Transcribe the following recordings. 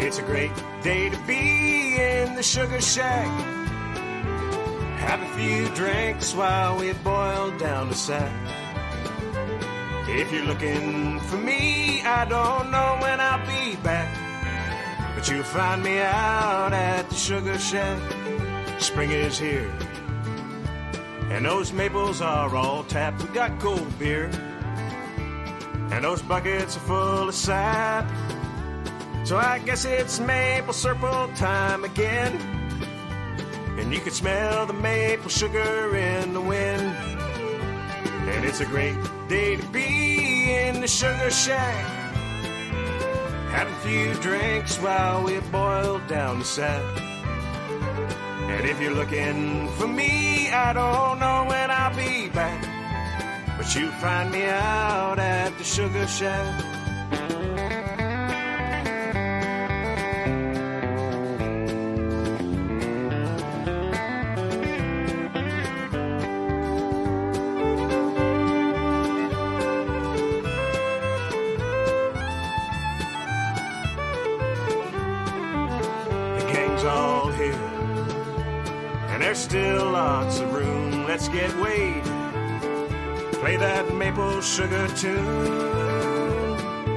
It's a great day to be in the sugar shack. Have a few drinks while we boil down the sack. If you're looking for me, I don't know when I'll be back, but you'll find me out at the sugar shack. Spring is here, and those maples are all tapped. We got cold beer, and those buckets are full of sap. So I guess it's maple syrup time again, and you can smell the maple sugar in the wind. And it's a great day to be in the sugar shack. Have a few drinks while we boil down the sack. And if you're looking for me, I don't know when I'll be back, but you find me out at the sugar shack. All here, and there's still lots of room. Let's get weighed, play that maple sugar tune,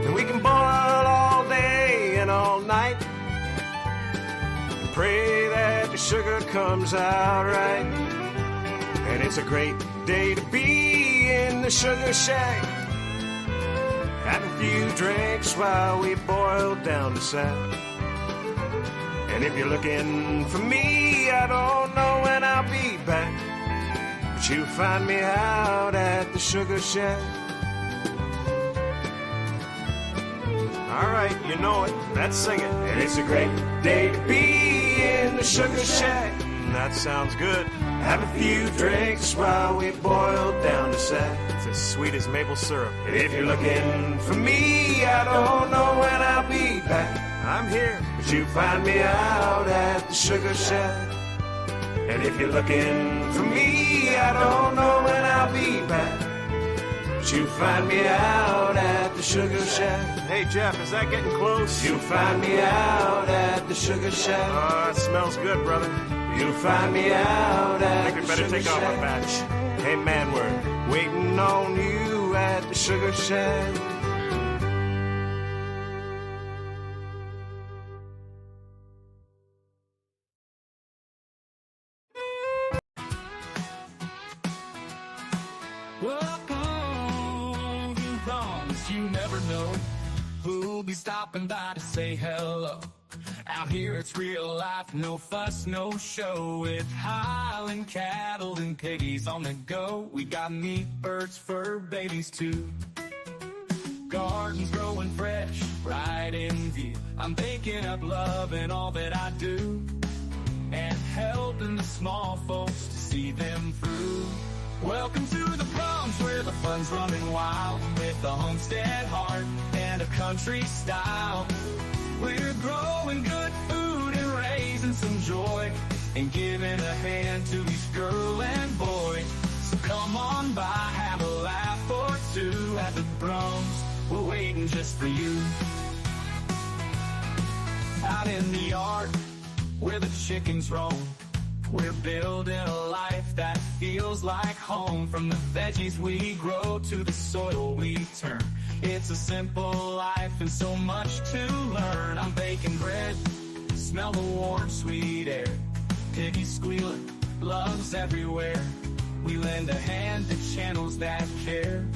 and we can boil all day and all night, and pray that the sugar comes out right. And it's a great day to be in the sugar shack. Have a few drinks while we boil down the sack. And if you're looking for me, I don't know when I'll be back, but you'll find me out at the sugar shack. All right, you know it, let's sing it. And it's a great day to be in the sugar shack. That sounds good. Have a few drinks while we boil down the sack. It's as sweet as maple syrup. And if you're looking for me, I don't know when I'll be back. I'm here, but you find me out at the sugar shack. And if you're looking for me, I don't know when I'll be back, but you find me out at the sugar shack. Hey Jeff, is that getting close? You'll find me out at the sugar shack. Oh, it smells good, brother. You'll find me out at the sugar shack. I think we better take off our batch. Hey man, we're waiting on you at the sugar shack. Welcome to Promise You Never Know who'll be stopping by to say hello. Out here it's real life, no fuss, no show, with Highland cattle and piggies on the go. We got meat, birds, fur babies too. Gardens growing fresh, right in view. I'm thinking up love in all that I do, and helping the small folks to see them through. Welcome to the Proms, where the fun's running wild, with a homestead heart and a country style. We're growing good food and raising some joy, and giving a hand to each girl and boy. So come on by, have a laugh or two at the Proms. We're waiting just for you. Out in the yard, where the chickens roam, we're building a life that feels like home. From the veggies we grow to the soil we turn, it's a simple life and so much to learn. I'm baking bread, smell the warm, sweet air. Piggies squealing, love's everywhere. We lend a hand to channels that care,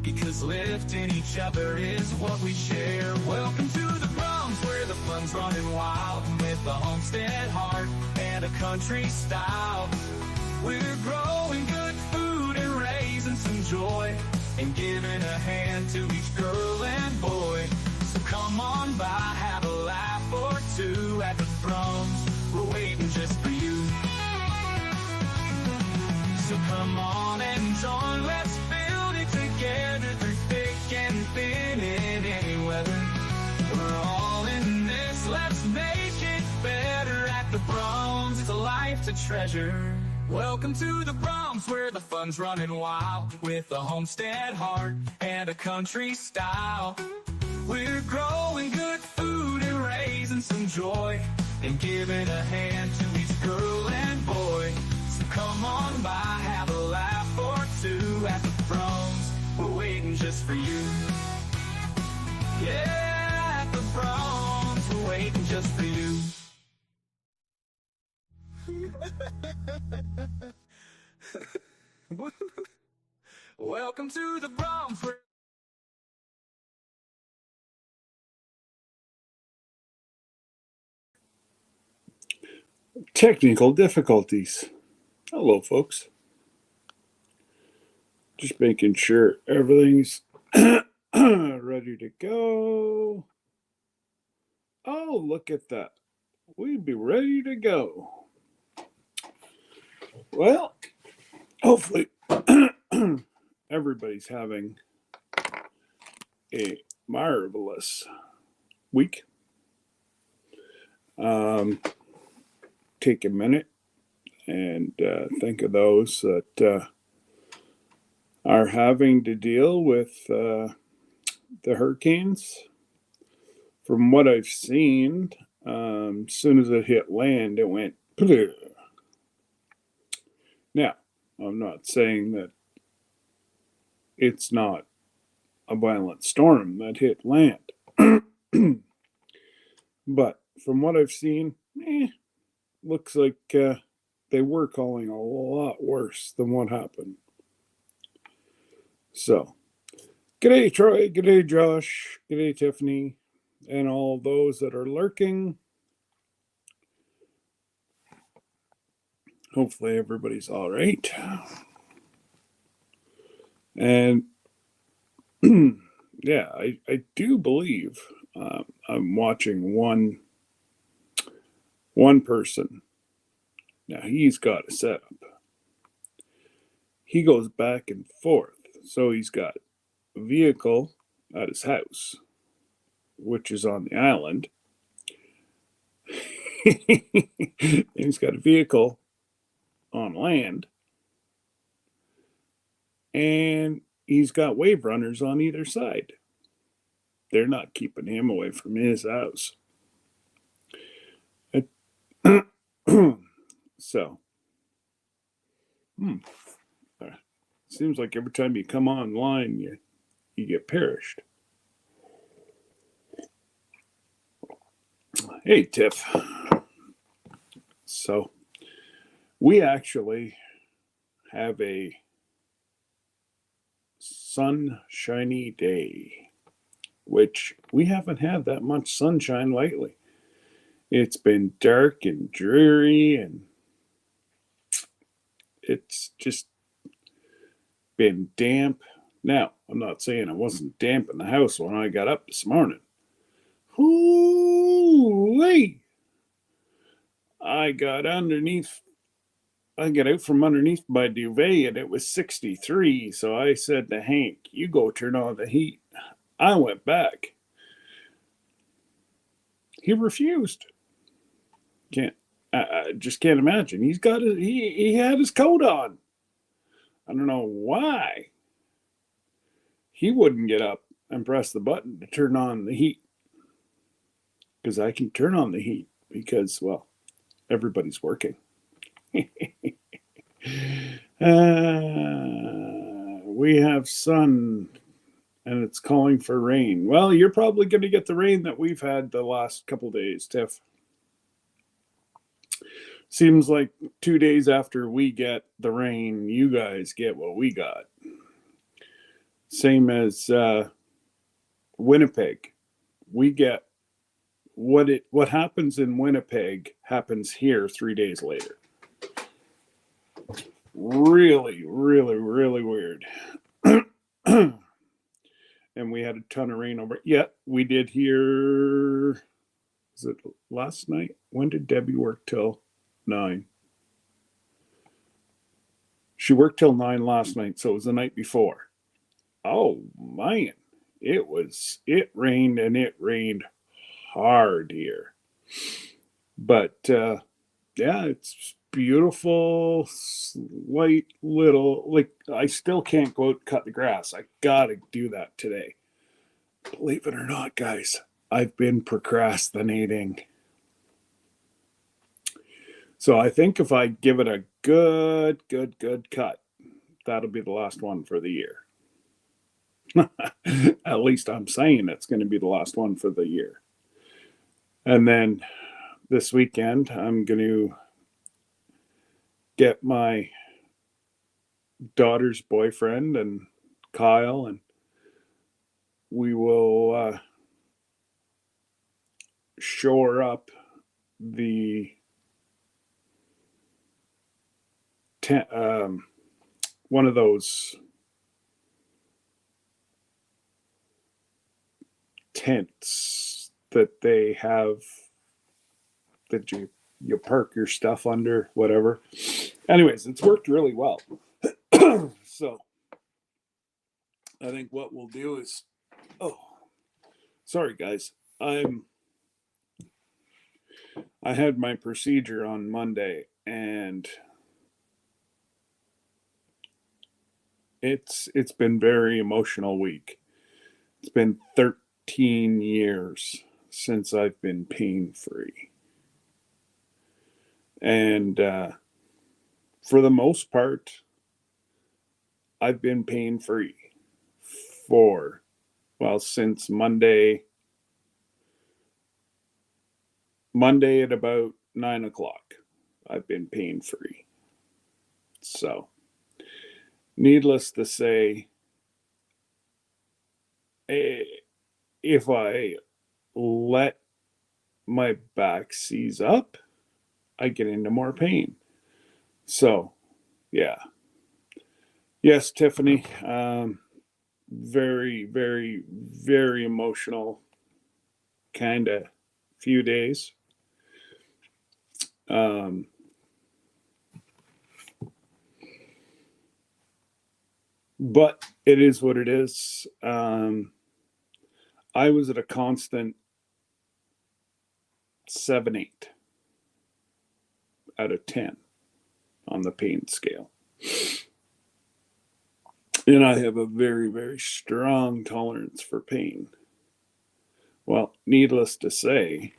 because lifting each other is what we share. Welcome to the Proms, where the fun's running wild, with a homestead heart and a country style. We're growing good food and raising some joy, and giving a hand to each girl and boy. So come on by, have a laugh or two at the Proms. We're waiting just for you. So come on and join, let's build it together through thick and thin in any weather. We're all in this, let's make it better at the Proms. It's a life to treasure. Welcome to the Proms, where the fun's running wild, with a homestead heart and a country style. We're growing good food and raising bringing some joy and giving a hand to each girl and boy. So come on by, have a laugh or two at the Thrones. We're waiting just for you. Yeah, at the Thrones, we're waiting just for you. Welcome to the Bronx. Technical difficulties. Hello, folks. Just making sure everything's ready to go. Oh, look at that. We'd be ready to go. Well, hopefully everybody's having a marvelous week. Take a minute and think of those that are having to deal with the hurricanes. From what I've seen, as soon as it hit land, it went pleh. Now, I'm not saying that it's not a violent storm that hit land. But from what I've seen, looks like they were calling a lot worse than what happened. So, g'day Troy, g'day Josh, g'day Tiffany, and all those that are lurking. Hopefully everybody's all right. And yeah, I do believe I'm watching one person. Now he's got a setup. He goes back and forth. So he's got a vehicle at his house, which is on the island. He's got a vehicle on land. And he's got wave runners on either side. They're not keeping him away from his house. So, seems like every time you come online, you get perished. Hey, Tiff. So, we actually have a sunshiny day, which we haven't had that much sunshine lately. It's been dark and dreary, and it's just been damp. Now, I'm not saying it wasn't damp in the house when I got up this morning. Hoo-wee! I got out from underneath my duvet and it was 63. So I said to Hank, you go turn on the heat. I went back. He refused. I just can't imagine. He had his coat on. I don't know why he wouldn't get up and press the button to turn on the heat. Because I can turn on the heat because, well, everybody's working. We have sun and it's calling for rain. Well, you're probably going to get the rain that we've had the last couple days, Tiff. Seems like 2 days after we get the rain, you guys get what we got. Same as Winnipeg. We get what happens in Winnipeg happens here 3 days later. Really, really, really weird. And we had a ton of rain over. Yeah, we did here. Was it last night? When did Debbie work till 9? She worked till 9 last night, so it was the night before. Oh man, it rained, and it rained hard here. But yeah, it's beautiful, slight little, like, I still can't go out and cut the grass. I gotta do that today. Believe it or not, guys, I've been procrastinating. So I think if I give it a good cut, that'll be the last one for the year. At least I'm saying it's going to be the last one for the year. And then this weekend, I'm going to get my daughter's boyfriend and Kyle, and we will shore up the one of those tents that they have that you park your stuff under, whatever. Anyways, it's worked really well. So I think what we'll do is, sorry guys, I had my procedure on Monday, and it's been very emotional week. It's been 13 years since I've been pain free. And for the most part, I've been pain free since Monday at about 9:00. I've been pain free. So, needless to say, if I let my back seize up, I get into more pain. So, yeah. Yes, Tiffany. Very, very, very emotional kind of few days. But it is what it is. I was at a constant 7-8 out of 10 on the pain scale. And I have a very, very strong tolerance for pain. Well, needless to say,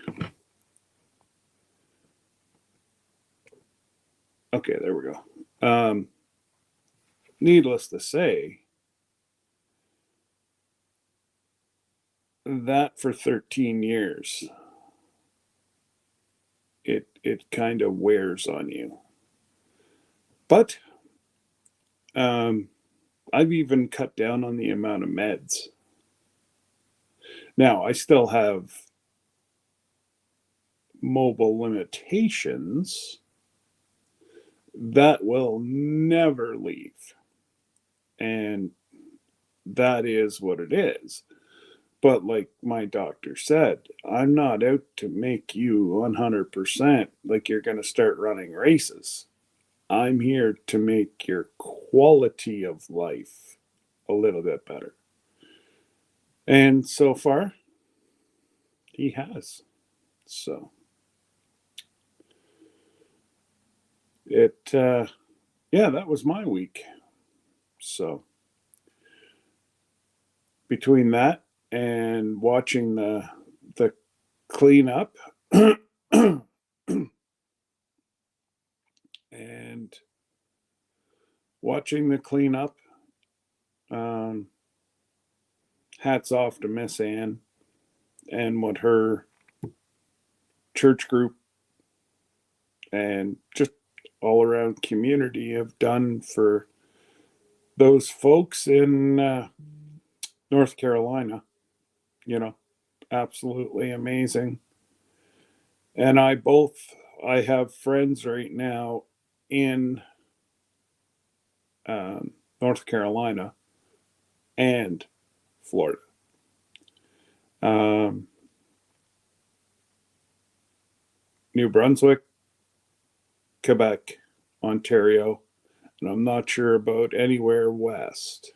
okay, there we go. Needless to say, that for 13 years, it kind of wears on you. But I've even cut down on the amount of meds. Now, I still have mobile limitations that will never leave. And that is what it is. But like my doctor said, I'm not out to make you 100% like you're going to start running races. I'm here to make your quality of life a little bit better. And so far, he has. So that was my week. So between that and watching the cleanup and watching the cleanup, hats off to Miss Ann and what her church group and just all around community have done for those folks in North Carolina. Absolutely amazing. And I have friends right now in North Carolina and Florida. New Brunswick, Quebec, Ontario, and I'm not sure about anywhere west.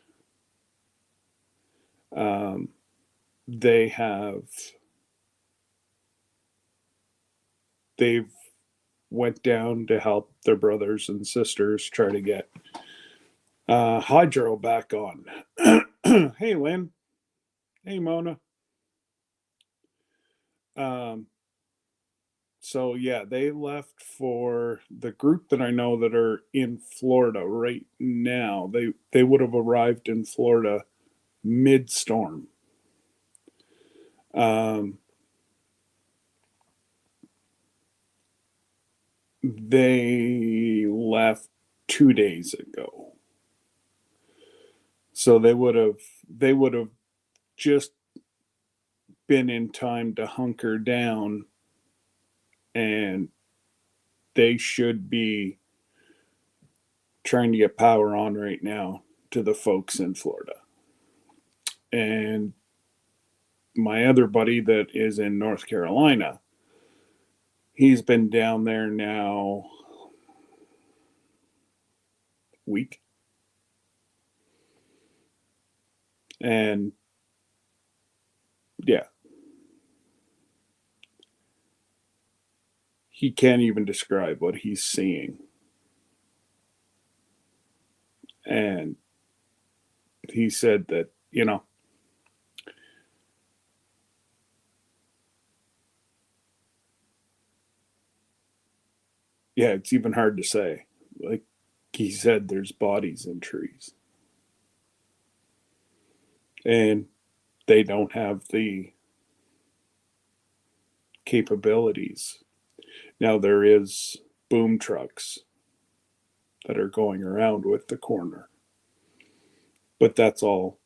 They've went down to help their brothers and sisters try to get hydro back on. Hey, Lynn. Hey, Mona. Um, so yeah, they left for the group that I know that are in Florida right now. They would have arrived in Florida mid-storm. Um, they left 2 days ago. So they would have just been in time to hunker down, and they should be trying to get power on right now to the folks in Florida. And my other buddy that is in North Carolina, he's been down there now week, and yeah, he can't even describe what he's seeing. And he said that, yeah, it's even hard to say. Like he said, there's bodies in trees, and they don't have the capabilities. Now there is boom trucks that are going around with the coroner, but that's all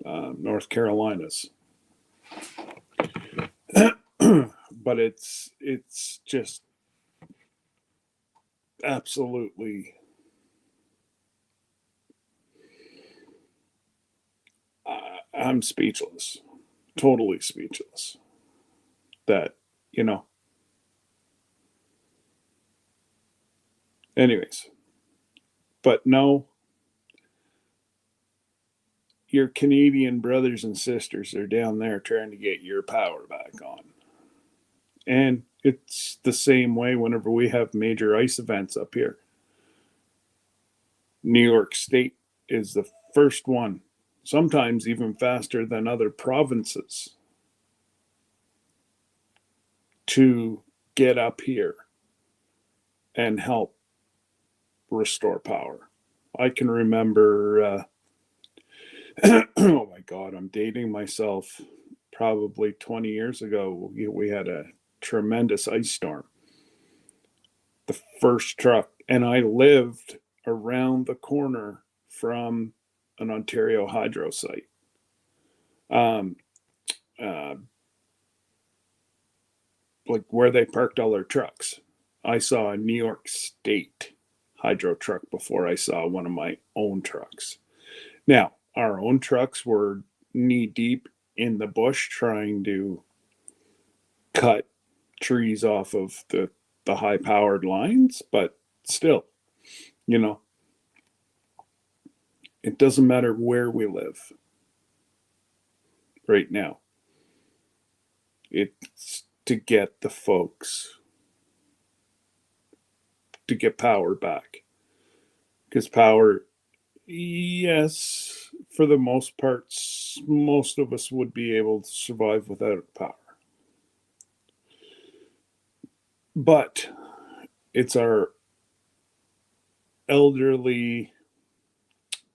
North Carolina's. But it's just absolutely I'm speechless, totally speechless. That you know. Anyways, but no, your Canadian brothers and sisters are down there trying to get your power back on. And it's the same way whenever we have major ice events up here. New York State is the first one, sometimes even faster than other provinces, to get up here and help restore power. I can remember, oh my God, I'm dating myself. Probably 20 years ago, we had a tremendous ice storm. The first truck, and I lived around the corner from an Ontario hydro site. Um, uh, like where they parked all their trucks. I saw a New York State hydro truck before I saw one of my own trucks. Now, our own trucks were knee deep in the bush trying to cut trees off of the high powered lines, but still, you know, it doesn't matter where we live right now. It's to get the folks to get power back. Because power, yes, for the most part, most of us would be able to survive without power. But it's our elderly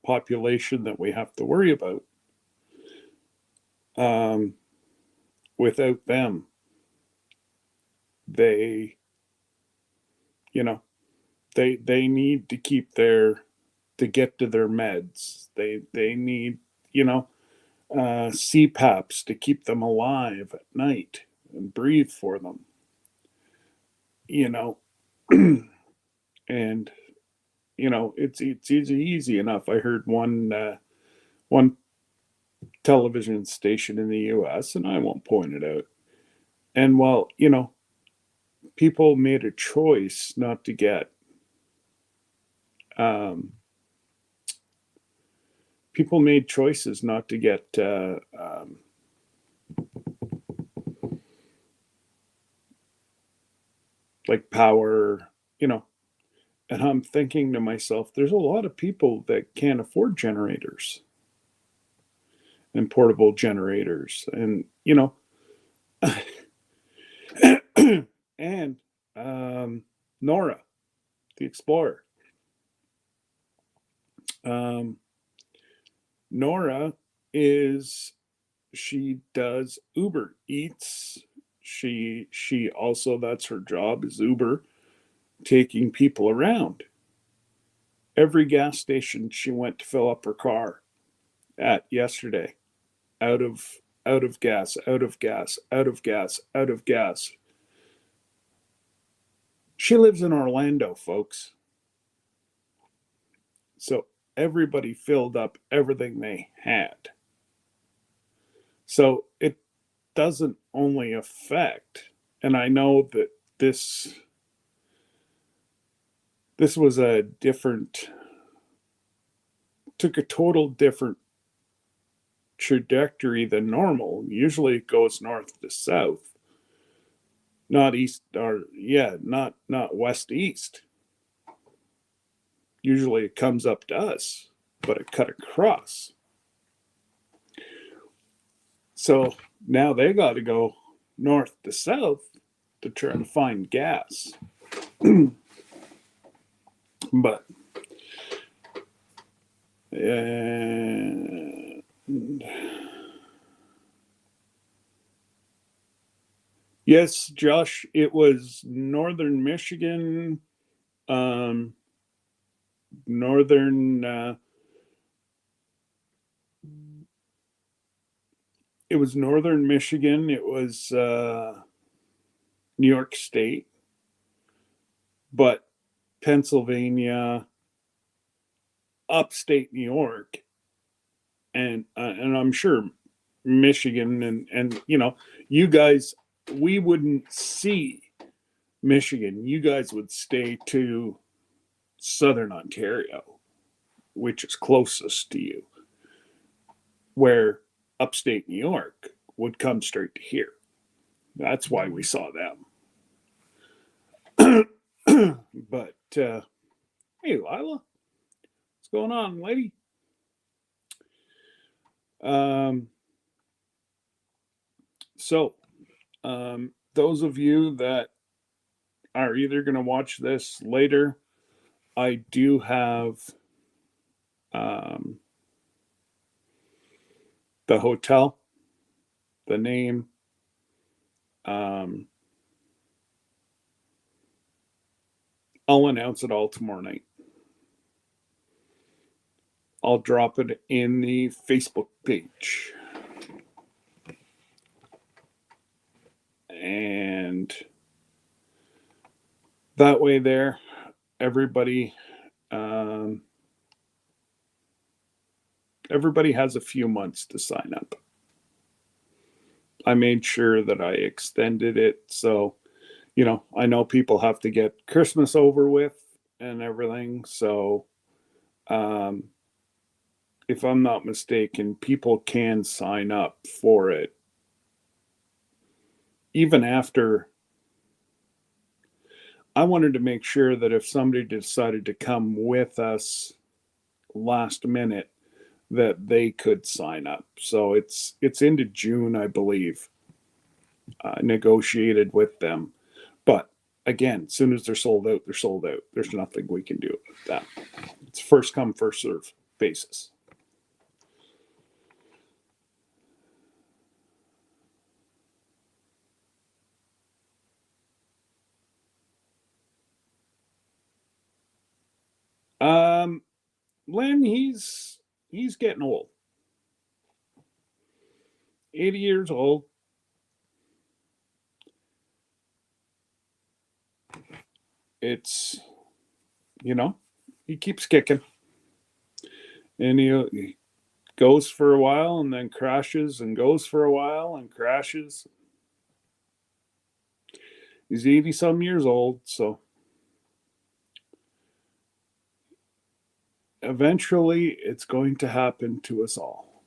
population that we have to worry about. Um, Without them, they, you know, they need to keep their to get to their meds. They need, you know, CPAPs to keep them alive at night and breathe for them. You know, and it's easy enough. I heard one television station in the U.S., and I won't point it out. And while people made a choice not to get um, people made choices not to get like power, and I'm thinking to myself, there's a lot of people that can't afford generators and portable generators. And, and Nora, the Explorer. Nora she does Uber Eats. She also, that's her job, is Uber, taking people around. Every gas station she went to fill up her car at yesterday, out of gas, out of gas, out of gas, out of gas. She lives in Orlando, folks. So everybody filled up everything they had. So it doesn't only affect, and I know that this was a different, took a total different trajectory than normal. Usually it goes north to south, not east, or not west east. Usually it comes up to us, but it cut across. So now they got to go north to south to try to find gas. But yes, Josh, it was northern Michigan, northern. It was northern Michigan. It was New York State, but Pennsylvania, upstate New York, and I'm sure Michigan, and you guys, we wouldn't see Michigan. You guys would stay to southern Ontario, which is closest to you, where upstate New York would come straight to here. That's why we saw them. But hey, Lila, what's going on, lady? So those of you that are either going to watch this later, I do have the hotel, the name, I'll announce it all tomorrow night. I'll drop it in the Facebook page. And that way there, everybody has a few months to sign up. I made sure that I extended it. So, I know people have to get Christmas over with and everything. So, if I'm not mistaken, people can sign up for it even after. I wanted to make sure that if somebody decided to come with us last minute, that they could sign up. So it's into June, I believe, negotiated with them. But again, as soon as they're sold out, they're sold out. There's nothing we can do with that. It's first come, first serve basis. Len, he's getting old. 80 years old. It's, he keeps kicking. And he goes for a while and then crashes and goes for a while and crashes. He's 80 some years old, so eventually it's going to happen to us all.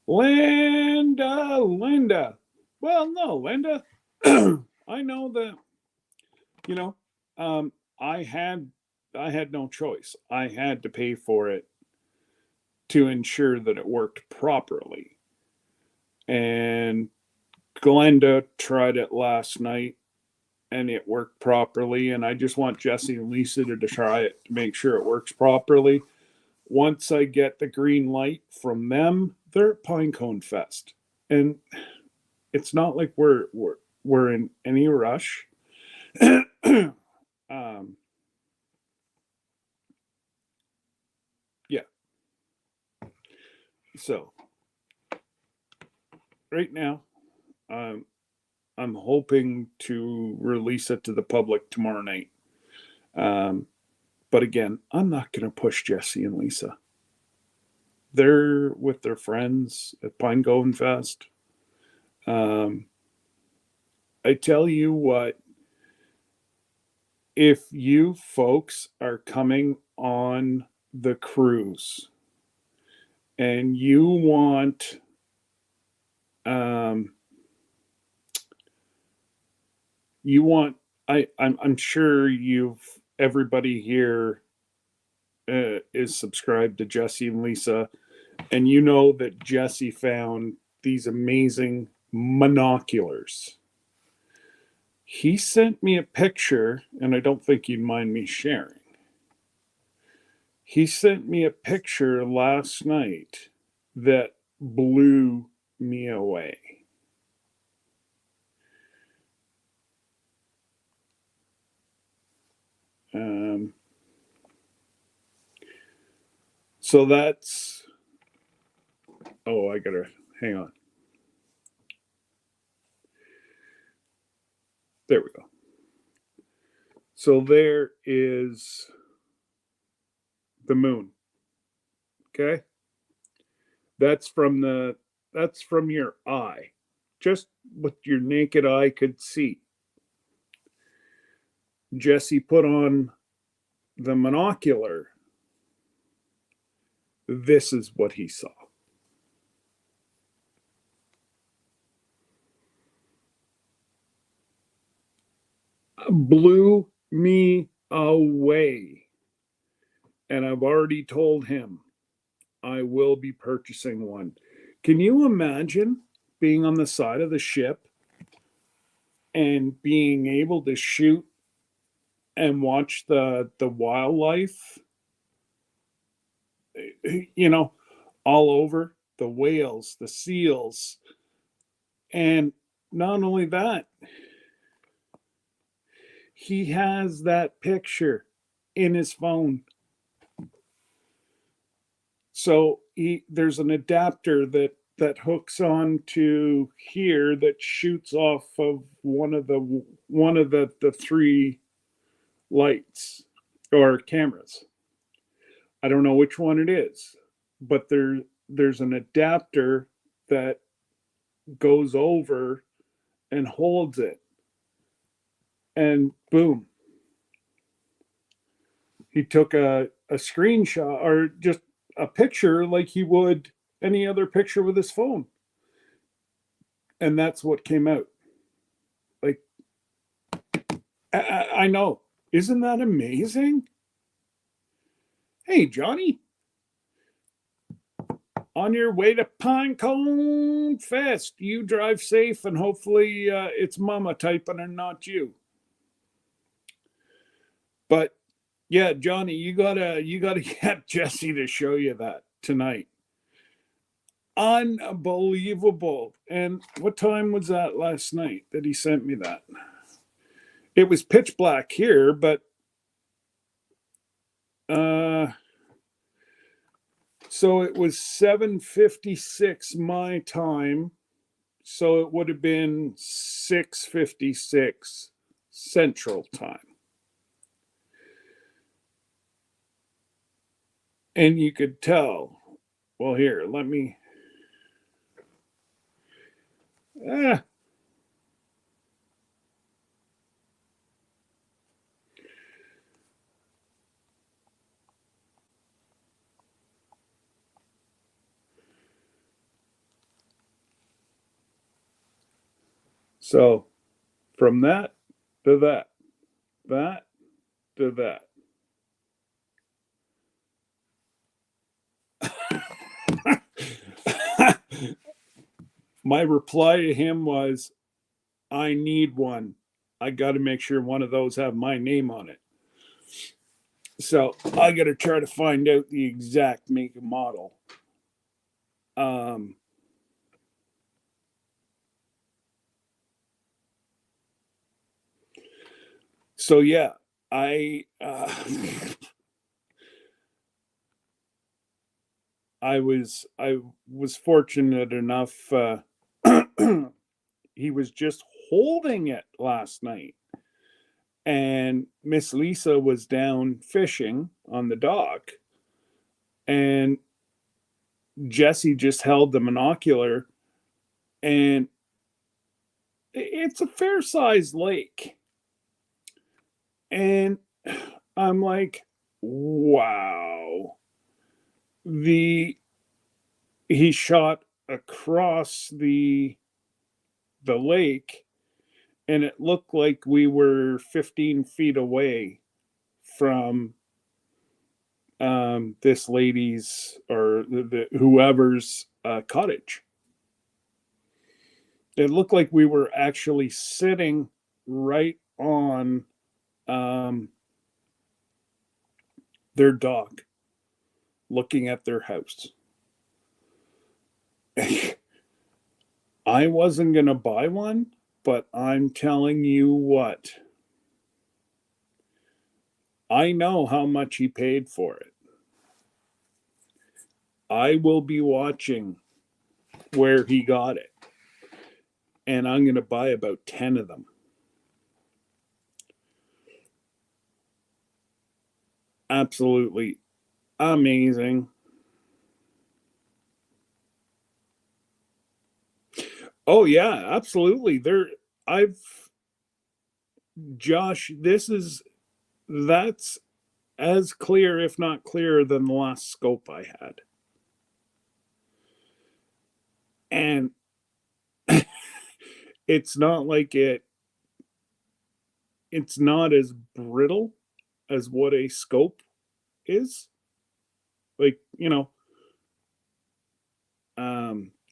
Linda. Well, no, Linda. I know that, I had I had no choice. I had to pay for it to ensure that it worked properly. And Glenda tried it last night and it worked properly. And I just want Jesse and Lisa to try it to make sure it works properly. Once I get the green light from them, they're at Pinecone Fest. And it's not like we're in any rush. um, yeah. So right now, um, I'm hoping to release it to the public tomorrow night. But again, I'm not going to push Jesse and Lisa. They're with their friends at Pinecone Fest. I tell you what, if you folks are coming on the cruise and you want you want I'm sure everybody here is subscribed to Jesse and Lisa, and you know that Jesse found these amazing monoculars. He sent me a picture, and I don't think you'd mind me sharing. He sent me a picture last night that blew me away. So that's, oh, I gotta, hang on. There we go. So there is the moon. Okay. That's from your eye. Just what your naked eye could see. Jesse put on the monocular. This is what he saw. Blew me away. And I've already told him I will be purchasing one. Can you imagine being on the side of the ship and being able to shoot and watch the wildlife, you know, all over, the whales, the seals, and not only that, he has that picture in his phone. So there's an adapter that hooks on to here that shoots off of one of the three lights or cameras. I don't know which one it is, but there's an adapter that goes over and holds it, and boom, he took a screenshot or just a picture like he would any other picture with his phone, and that's what came out. Like, I know, isn't that amazing? Hey, Johnny, on your way to Pinecone Fest, you drive safe, and hopefully it's Mama typing and not you. But yeah, Johnny, you gotta get Jesse to show you that tonight. Unbelievable. And what time was that last night that he sent me that? It was pitch black here, but so it was 7:56 my time. So it would have been 6:56 Central Time. And you could tell. Well, here, let me. So from that to that to that. My reply to him was, I need one. I got to make sure one of those have my name on it. So I got to try to find out the exact make and model. So yeah, I I was fortunate enough. He was just holding it last night, and Miss Lisa was down fishing on the dock, and Jesse just held the monocular, and it's a fair sized lake, and I'm like, wow. He shot across the lake, and it looked like we were 15 feet away from this lady's or whoever's cottage. It looked like we were actually sitting right on their dock, looking at their house. I wasn't going to buy one, but I'm telling you what, I know how much he paid for it. I will be watching where he got it, and I'm going to buy about 10 of them. Absolutely amazing. Oh yeah, absolutely. Josh, that's as clear, if not clearer, than the last scope I had. And it's not like it's not as brittle as what a scope is. Like,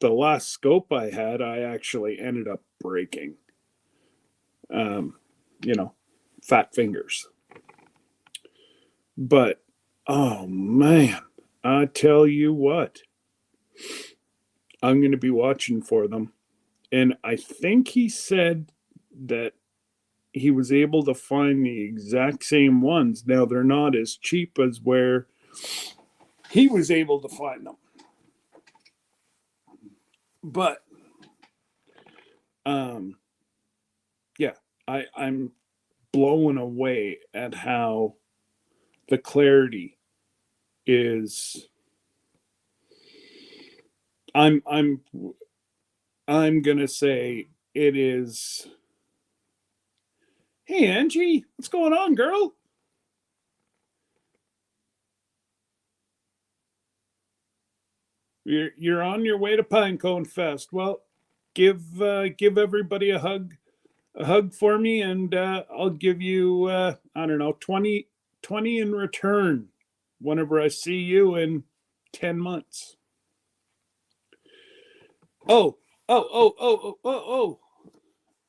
the last scope I had, I actually ended up breaking. Um, fat fingers. But oh man, I tell you what, I'm going to be watching for them. And I think he said that he was able to find the exact same ones. Now, they're not as cheap as where he was able to find them. But, yeah, I'm blown away at how the clarity is. I'm gonna say it is. Hey Angie, what's going on, girl? You're on your way to Pinecone Fest. Well, give everybody a hug for me, and I'll give you I don't know 20 in return whenever I see you in 10 months. Oh, oh, oh, oh, oh, oh, oh.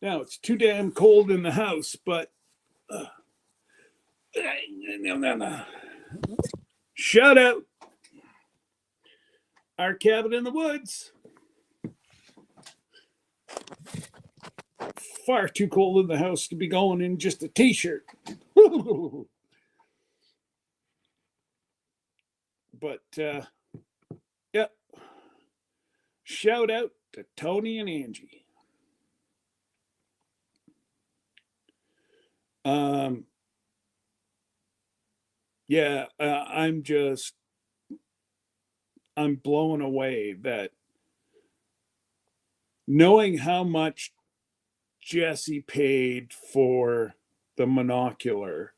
Now it's too damn cold in the house, but shout out our cabin in the woods. Far too cold in the house to be going in just a t-shirt. But yeah, shout out to Tony and Angie. Yeah, I'm blown away that knowing how much Jesse paid for the monocular,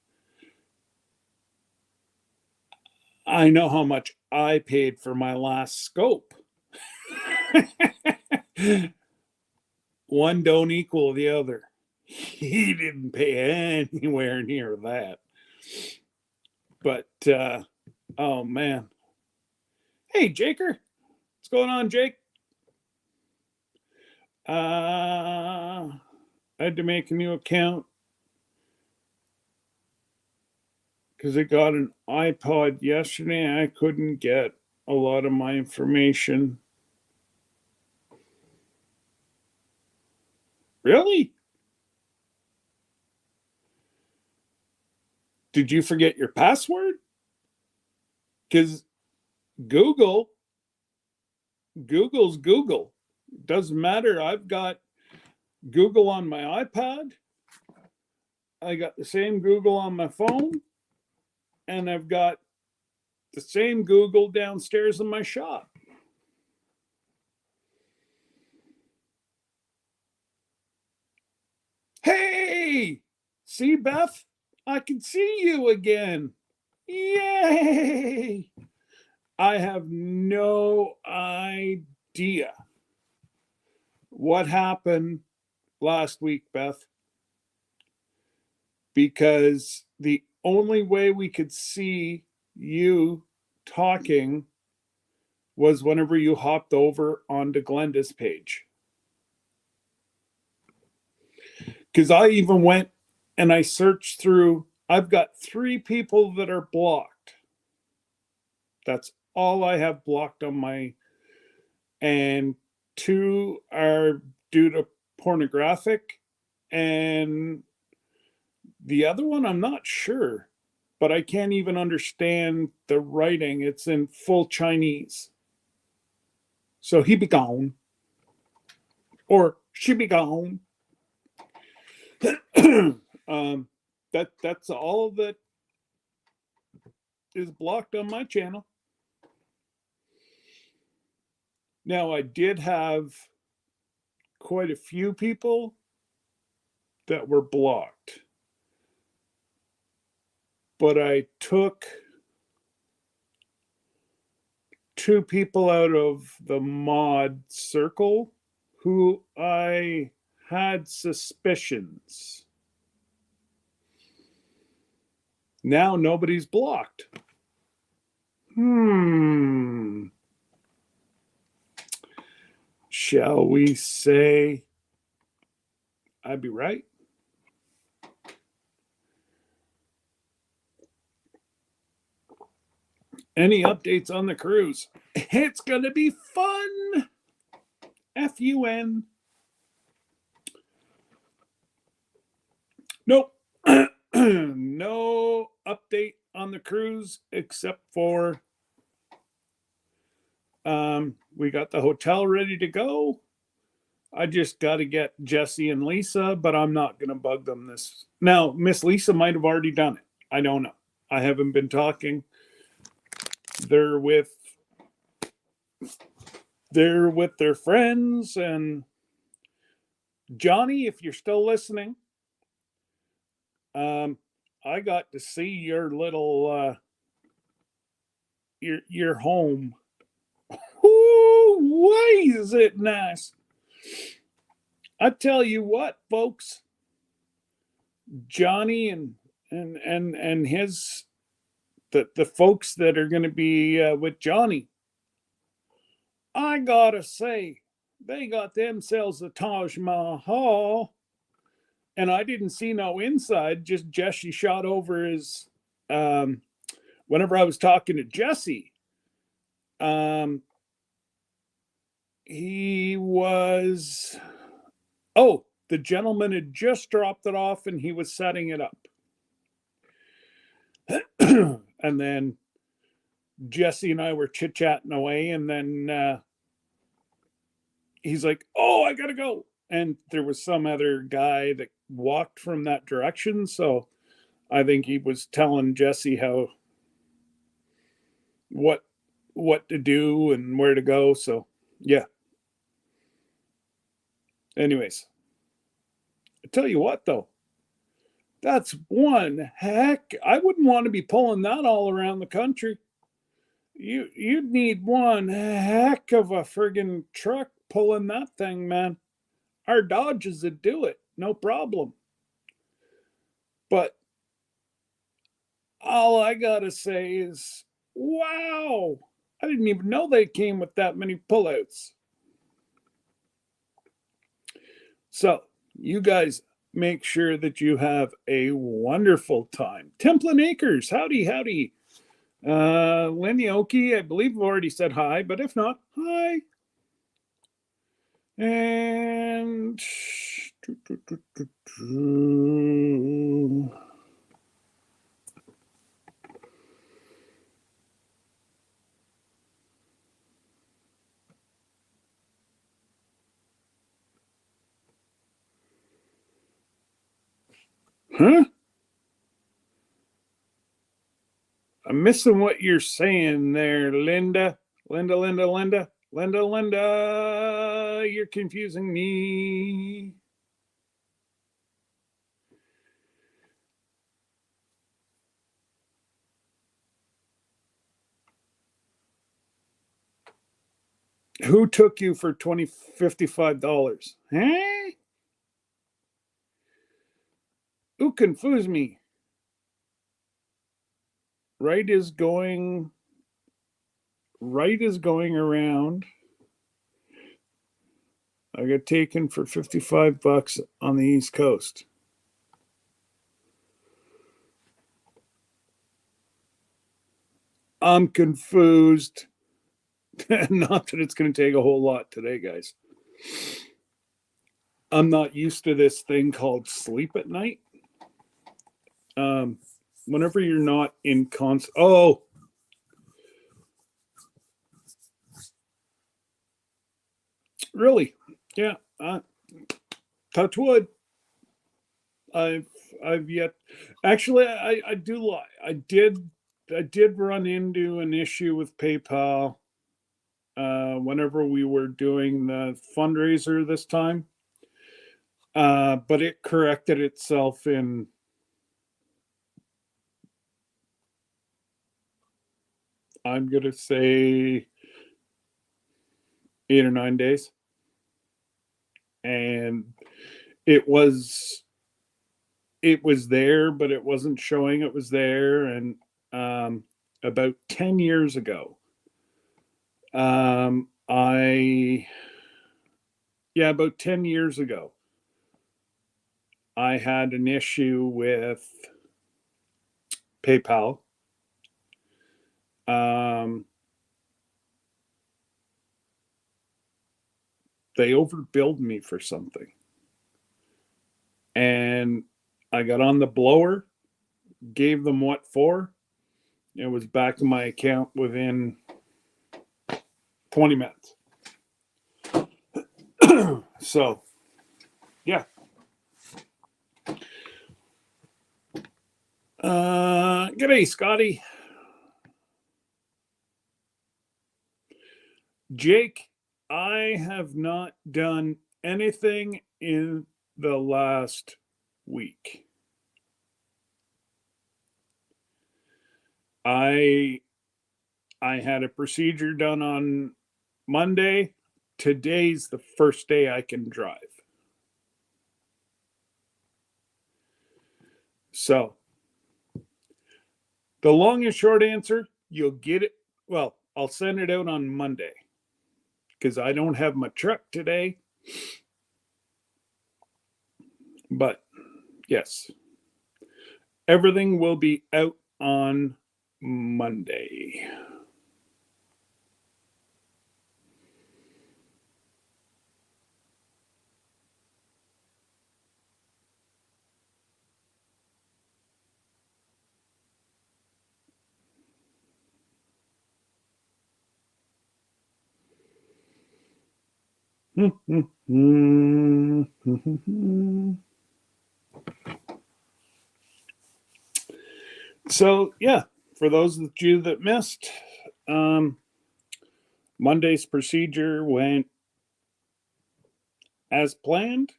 I know how much I paid for my last scope. One don't equal the other. He didn't pay anywhere near that. But oh man. Hey Jaker. What's going on, Jake? I had to make a new account because I got an iPod yesterday. I couldn't get a lot of my information. Really? Did you forget your password? Because Google's Google. Doesn't matter. I've got Google on my iPad. I got the same Google on my phone. And I've got the same Google downstairs in my shop. Hey! See, Beth? I can see you again. Yay! I have no idea what happened last week, Beth, because the only way we could see you talking was whenever you hopped over onto Glenda's page. Because I even went and I searched through, I've got 3 people that are blocked. That's all I have blocked on my, and 2 are due to pornographic, and the other one I'm not sure, but I can't even understand the writing. It's in full Chinese. So he be gone, or she be gone. That's all that is blocked on my channel. Now, I did have quite a few people that were blocked, but I took 2 people out of the mod circle who I had suspicions. Now nobody's blocked. Shall we say I'd be right? Any updates on the cruise? It's going to be fun. F-U-N. Nope. No update on the cruise except for we got the hotel ready to go. I just got to get Jesse and Lisa, but I'm not going to bug them this. Now, Miss Lisa might have already done it. I don't know. I haven't been talking. They're with their friends, and Johnny, if you're still listening, I got to see your little your home. Ooh, why is it nice? I tell you what, folks, Johnny and his the folks that are going to be with Johnny, I gotta say, they got themselves a Taj Mahal, and I didn't see no inside. Just Jesse shot over his. Whenever I was talking to Jesse, he was. Oh, the gentleman had just dropped it off, and he was setting it up. And then Jesse and I were chit-chatting away, and then he's like, "Oh, I gotta go." And there was some other guy that walked from that direction, so I think he was telling Jesse how what to do and where to go. So yeah. Anyways, I tell you what though, that's one heck. I wouldn't want to be pulling that all around the country. You'd need one heck of a friggin' truck pulling that thing, man. Our Dodges would do it, no problem. But all I gotta say is, wow! I didn't even know they came with that many pullouts. So, you guys make sure that you have a wonderful time. Templin Acres, howdy, howdy. Lenny Oki, I believe I've already said hi, but if not, hi. And huh? I'm missing what you're saying there, Linda. Linda. You're confusing me. Who took you for $55? Huh? Who confused me? Right is going around. I got taken for $55 on the East Coast. I'm confused. Not that it's going to take a whole lot today, guys. I'm not used to this thing called sleep at night. Whenever you're not in really? Yeah. Touch wood. I've yet. Actually, I do lie. I did run into an issue with PayPal whenever we were doing the fundraiser this time. But it corrected itself in I'm gonna say 8 or 9 days. And it was there, but it wasn't showing it was there. And about 10 years ago, about 10 years ago, I had an issue with PayPal. They overbilled me for something. And I got on the blower, gave them what for. It was back in my account within 20 minutes. So, yeah. G'day, Scotty. Jake, I have not done anything in the last week. I had a procedure done on Monday. Today's the first day I can drive. So, the long and short answer, you'll get it. Well, I'll send it out on Monday because I don't have my truck today. But yes, everything will be out on Monday. So, yeah, for those of you that missed, Monday's procedure went as planned.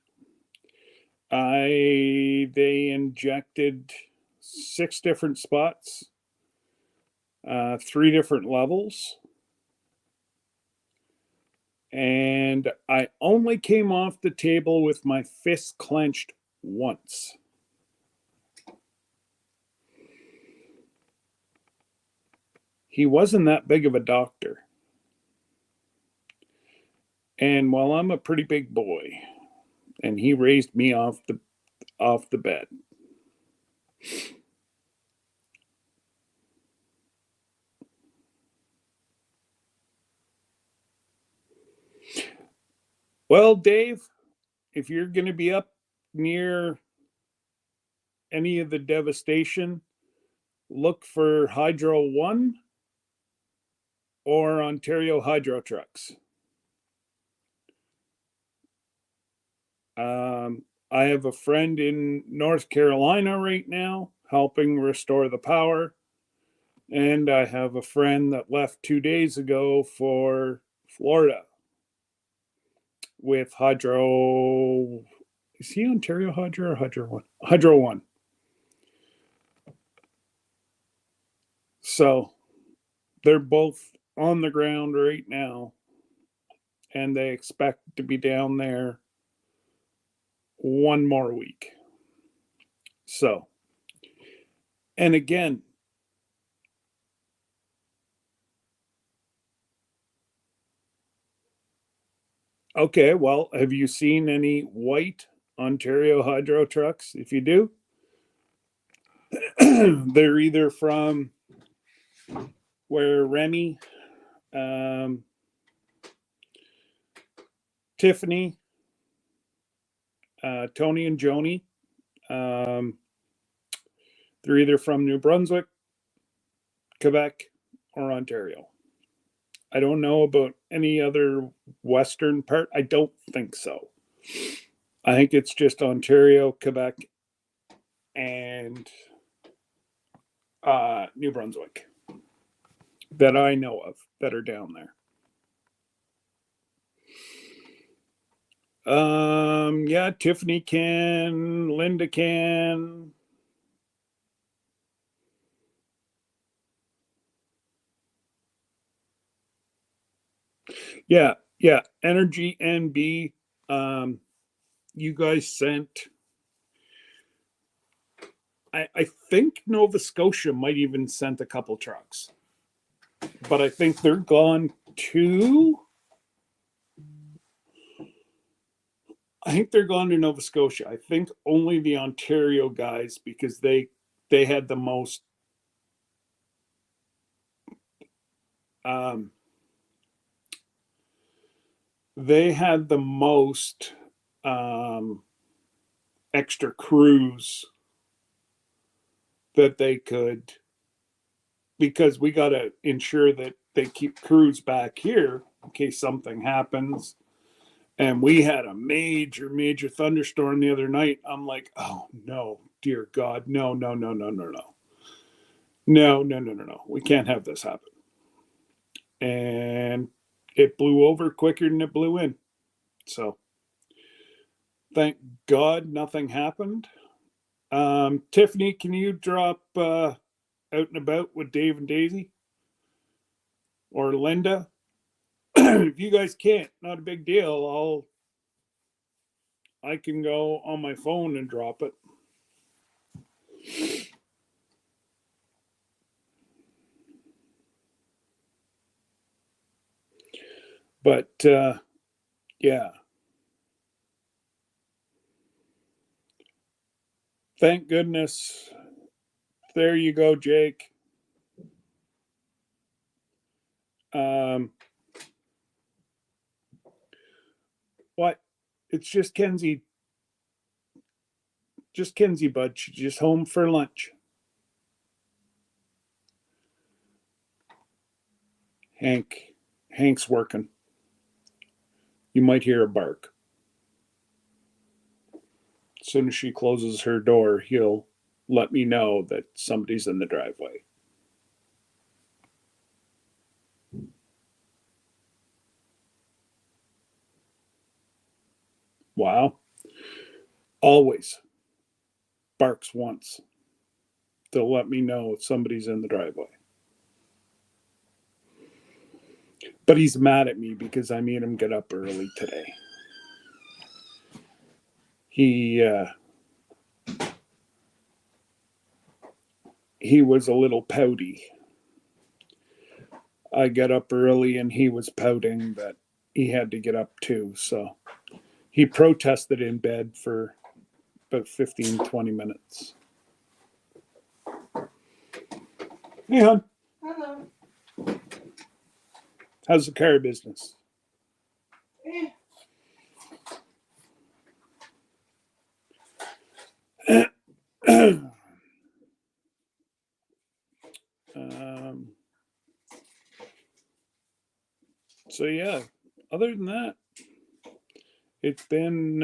They injected 6 different spots, 3 different levels. And I only came off the table with my fist clenched once. He wasn't that big of a doctor. And while I'm a pretty big boy, and he raised me off the bed. Well, Dave, if you're going to be up near any of the devastation, look for Hydro One or Ontario Hydro Trucks. I have a friend in North Carolina right now helping restore the power. And I have a friend that left 2 days ago for Florida with Hydro. Is he Ontario Hydro or Hydro One? Hydro One. So they're both on the ground right now, and they expect to be down there one more week. So, and again, okay, well, have you seen any white Ontario Hydro trucks? If you do, they're either from where Remy, Tiffany, Tony, and Joni. They're either from New Brunswick, Quebec, or Ontario. I don't know about any other western part. I don't think so. I think it's just Ontario, Quebec, and New Brunswick that I know of that are down there. Yeah, Tiffany can, Linda can. Yeah, Energy NB. You guys sent. I think Nova Scotia might even sent a couple trucks, but I think they're gone too. I think they're gone to Nova Scotia. I think only the Ontario guys, because they had the most they had the most extra crews that they could, because we got to ensure that they keep crews back here in case something happens. And we had a major thunderstorm the other night. I'm like, oh no, dear God, no. We can't have this happen. And it blew over quicker than it blew in. So thank God nothing happened. Tiffany, can you drop out and about with Dave and Daisy? Or Linda? If you guys can't, not a big deal. I can go on my phone and drop it. But yeah. Thank goodness. There you go, Jake. What? It's just Kenzie. Just Kenzie, bud. She's just home for lunch. Hank's working. You might hear a bark. As soon as she closes her door, he'll let me know that somebody's in the driveway. Wow. Always barks once. They'll let me know if somebody's in the driveway. But he's mad at me because I made him get up early today. He was a little pouty. I got up early and he was pouting that he had to get up too. So he protested in bed for about 15, 20 minutes. Hey, hon. Hello. How's the car business? So yeah, other than that, it's been,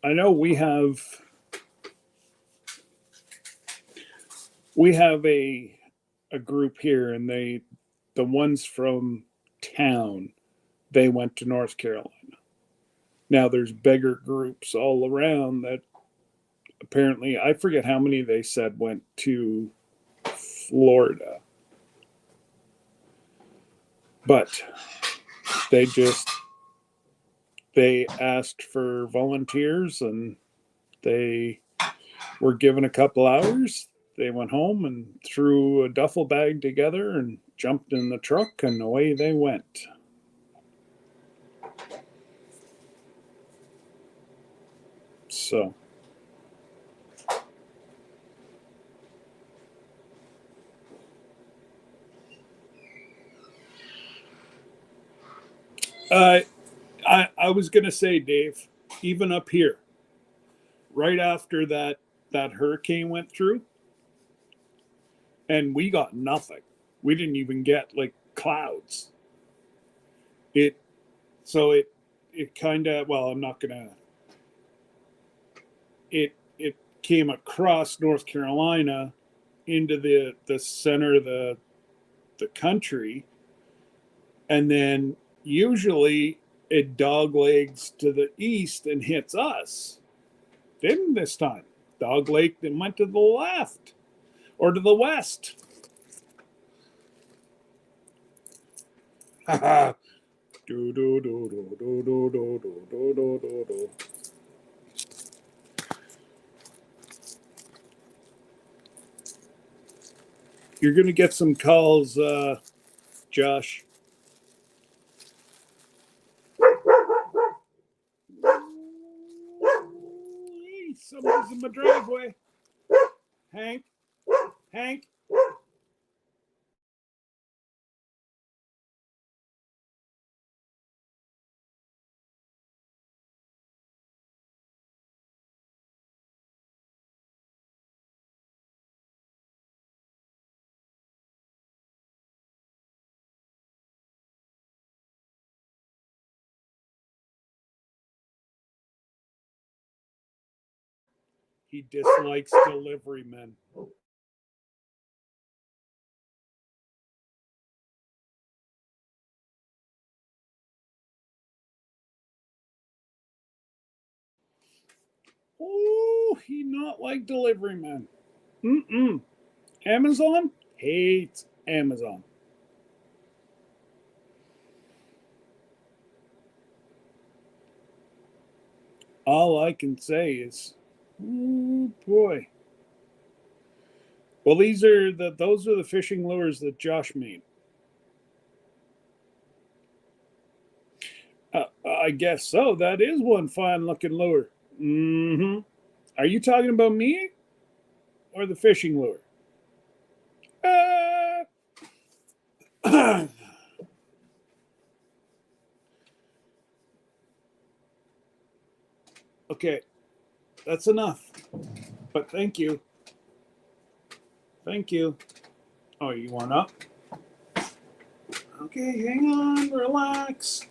I know we have a group here, and the ones from town, they went to North Carolina. Now there's bigger groups all around that apparently, I forget how many they said went to Florida. But they asked for volunteers, and they were given a couple hours. They went home and threw a duffel bag together and jumped in the truck, and away they went. So I was gonna say, Dave, even up here, right after that hurricane went through, and we got nothing. We didn't even get like clouds. It so it kind of, well, I'm not gonna. It came across North Carolina into the center of the country, and then usually it doglegs to the east and hits us. Didn't this time. Dogleg then went to the left or to the west. do do do do do do do do do do do. You're gonna get some calls, Josh. Somebody's in my driveway. Hank. He dislikes delivery men. Oh, he not like delivery men. Mm-mm. Amazon hates Amazon. All I can say is, oh boy. Well, those are the fishing lures that Josh made. I guess so. That is one fine looking lure. Mm-hmm. Are you talking about me or the fishing lure? Okay, that's enough. But thank you. Thank you. Oh, you want up? Okay, hang on, relax.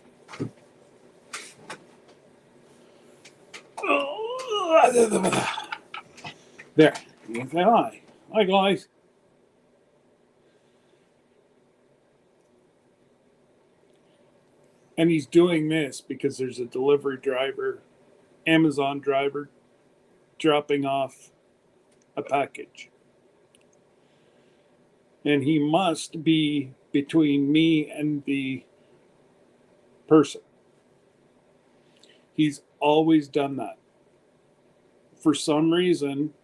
There. You can say hi. Hi, guys. And he's doing this because there's a delivery driver, Amazon driver, dropping off a package. And he must be between me and the person. He's always done that. For some reason,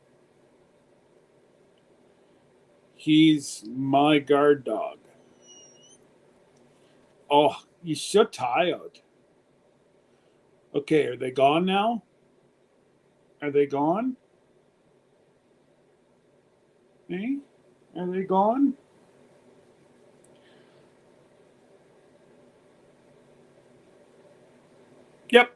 he's my guard dog. Oh, You're so tired. Okay, are they gone now? Are they gone? Eh? Are they gone? Yep.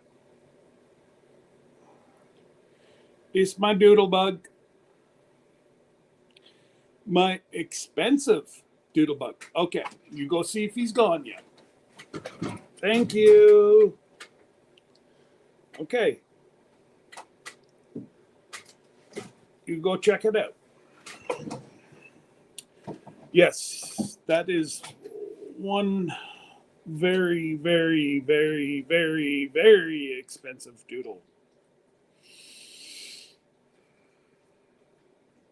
It's my doodle bug. My expensive doodle bug. Okay, you go see if he's gone yet. Thank you. Okay. You go check it out. Yes, that is one very, very, very, very, very expensive doodle.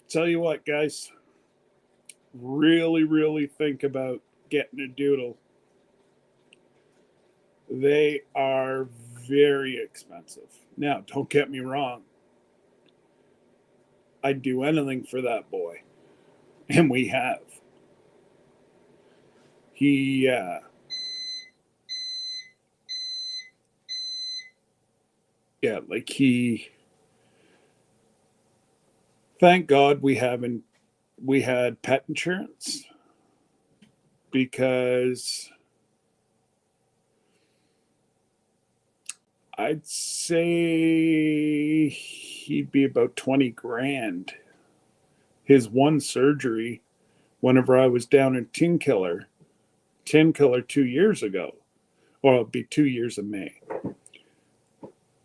Tell you what, guys, really, really think about getting a doodle. They are very expensive. Now, don't get me wrong. I'd do anything for that boy. And we have. He, yeah, like he, thank God we had pet insurance because I'd say he'd be about 20 grand. His one surgery, whenever I was down in Tinkiller 2 years ago, or it'll be 2 years in May.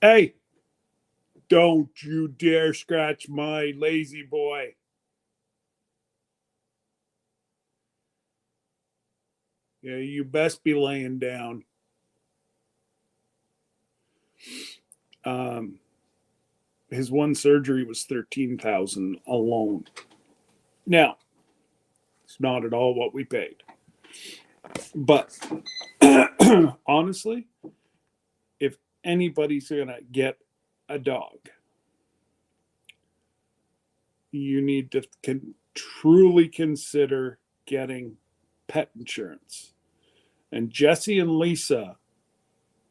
Hey, don't you dare scratch my lazy boy. Yeah, you best be laying down. Um, his one surgery was 13,000 alone. Now, it's not at all what we paid. But honestly, if anybody's going to get a dog, you need to truly consider getting pet insurance. And Jesse and Lisa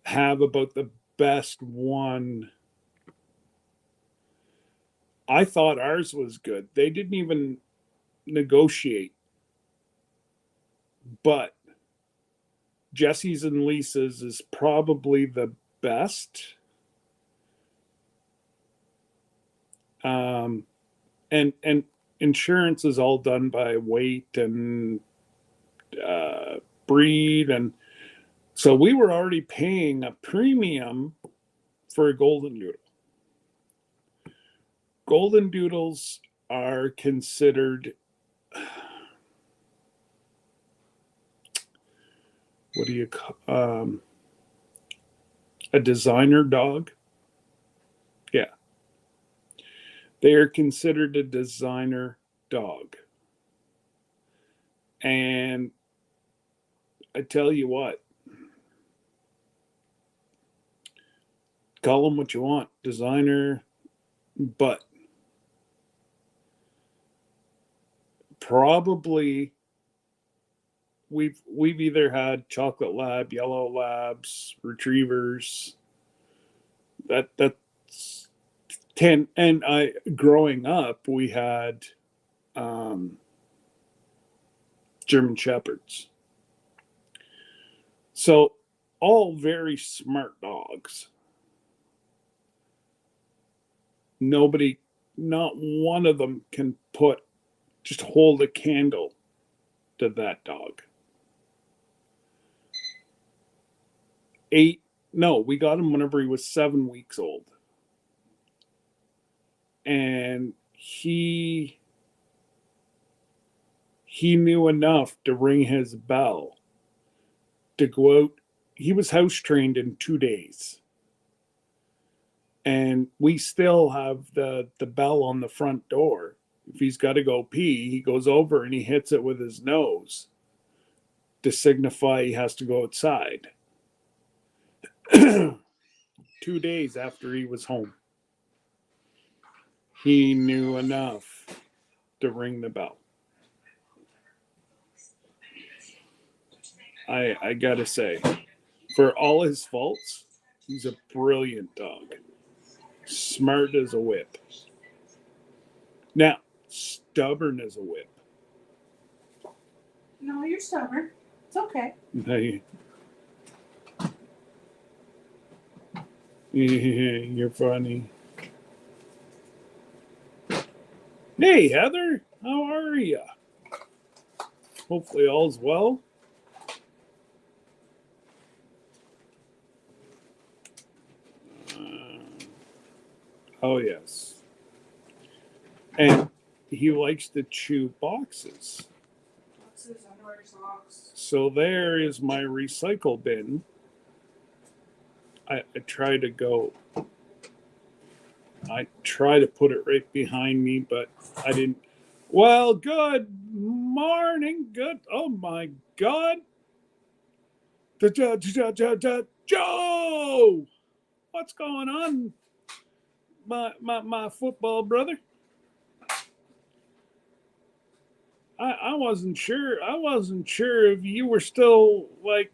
have about the best one. I thought ours was good. They didn't even negotiate. But Jesse's and Lisa's is probably the best. And insurance is all done by weight and breed, and so we were already paying a premium for a golden doodle. Golden doodles are considered, what do you call, a designer dog? Yeah. They are considered a designer dog. And I tell you what, call them what you want, designer, but probably we've either had chocolate lab, yellow labs, retrievers. That's 10. And I, growing up, we had German shepherds. So all very smart dogs. Nobody, not one of them can just hold a candle to that dog. We got him whenever he was 7 weeks old. And he knew enough to ring his bell to go out. He was house trained in 2 days. And we still have the bell on the front door. If he's got to go pee, he goes over and he hits it with his nose to signify he has to go outside. 2 days after he was home, he knew enough to ring the bell. I gotta say, For all his faults, he's a brilliant dog. Smart as a whip. Now, stubborn as a whip. No, you're stubborn. It's okay. You're funny. Hey, Heather, how are you? Hopefully all's well. Oh, yes. And he likes to chew boxes. Boxes, underwear, socks. So there is my recycle bin. I try to put it right behind me, but I didn't. Well, good morning. Good. Oh, my God. Joe! What's going on, my football brother? I wasn't sure. I wasn't sure if you were still like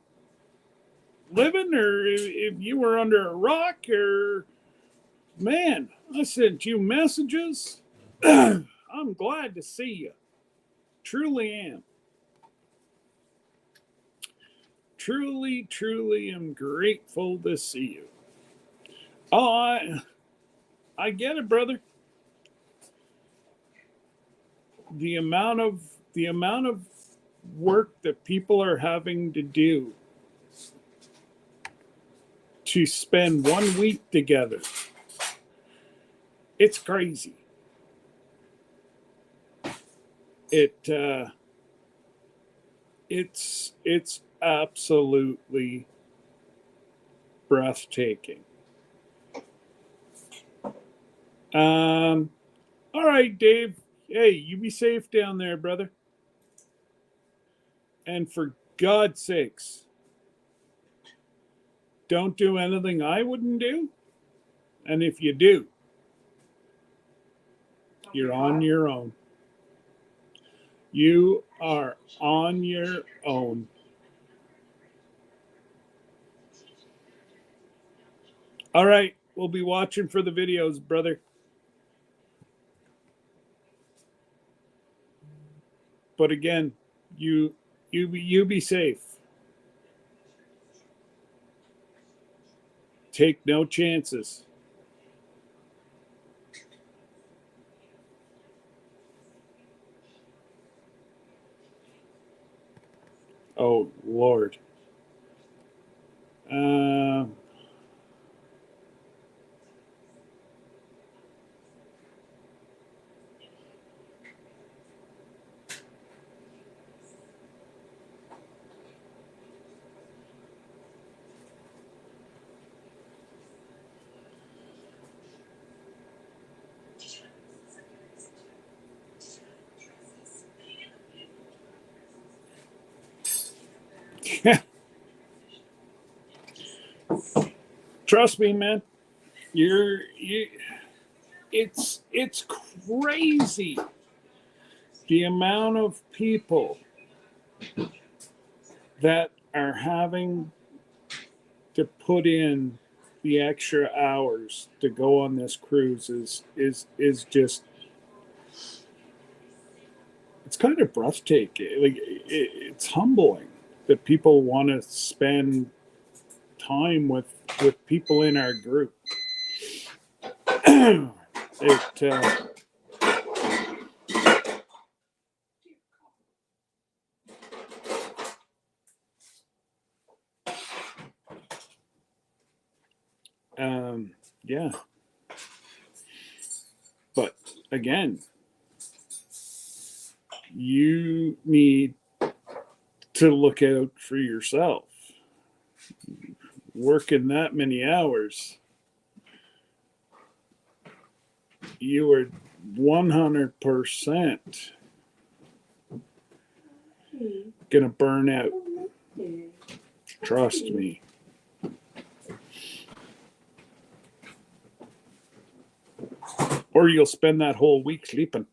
living or if you were under a rock or man. I sent you messages. I'm glad to see you. Truly am. Truly am grateful to see you. Oh, I get it, brother. The amount of work that people are having to do to spend 1 week together. It's crazy. It's absolutely breathtaking. All right, Dave. Hey, you be safe down there, brother. And for God's sakes, don't do anything I wouldn't do. And if you do, you're on your own. You are on your own. All right, we'll be watching for the videos, brother. But again, you be safe. Take no chances. Oh, Lord. Trust me, man. It's crazy the amount of people that are having to put in the extra hours to go on this cruise is just it's kind of breathtaking. Like it's humbling that people want to spend time with people in our group. Yeah. But again, you need to look out for yourself. Working that many hours, you are 100% gonna burn out. Trust me. Or you'll spend that whole week sleeping.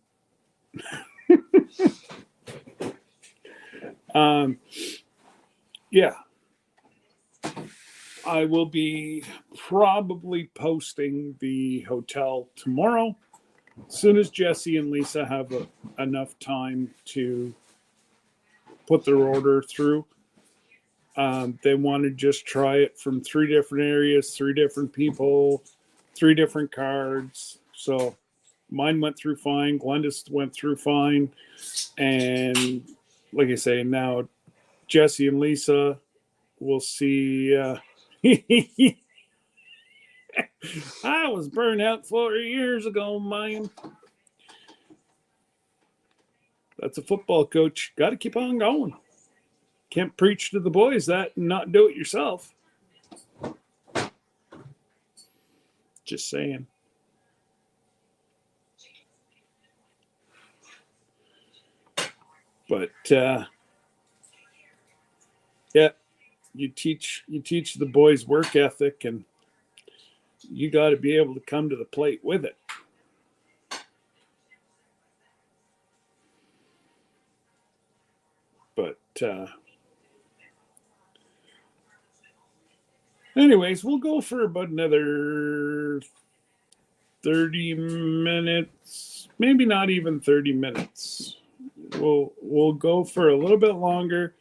Yeah. I will be probably posting the hotel tomorrow. As soon as Jesse and Lisa have enough time to put their order through, they want to just try it from 3 different areas, 3 different people, 3 different cards. So mine went through fine. Glenda's went through fine. And like I say, now Jesse and Lisa will see. I was burned out 4 years ago, man. That's a football coach. Got to keep on going. Can't preach to the boys that and not do it yourself. Just saying. But yeah, you teach the boys work ethic, and you got to be able to come to the plate with it. But anyways, we'll go for about another 30 minutes, maybe not even 30 minutes. We'll go for a little bit longer